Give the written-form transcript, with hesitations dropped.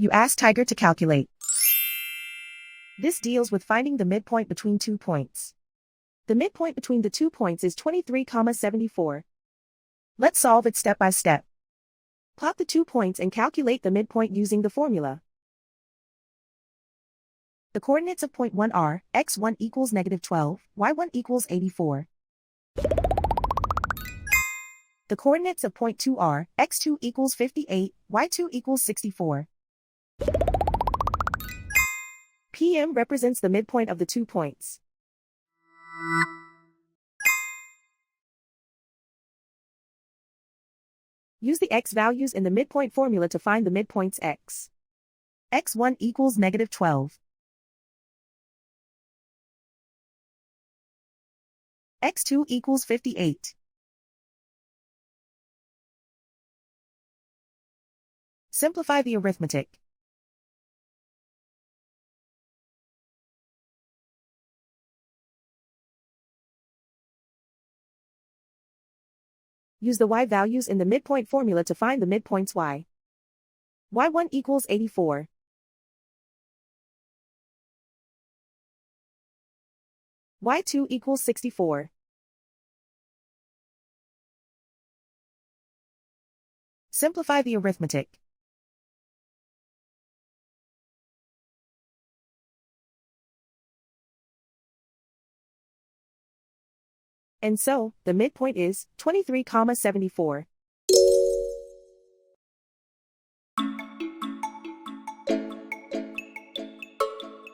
You ask Tiger to calculate. This deals with finding the midpoint between 2 points. The midpoint between the 2 points is 23,74. Let's solve it step by step. Plot the 2 points and calculate the midpoint using the formula. The coordinates of point 1 are, x1 equals -12, y1 equals 84. The coordinates of point 2 are, x2 equals 58, y2 equals 64. PM represents the midpoint of the 2 points. Use the x values in the midpoint formula to find the midpoints x. x1 equals -12. x2 equals 58. Simplify the arithmetic. Use the y values in the midpoint formula to find the midpoints y. y1 equals 84. y2 equals 64. Simplify the arithmetic. And so, the midpoint is 23,74.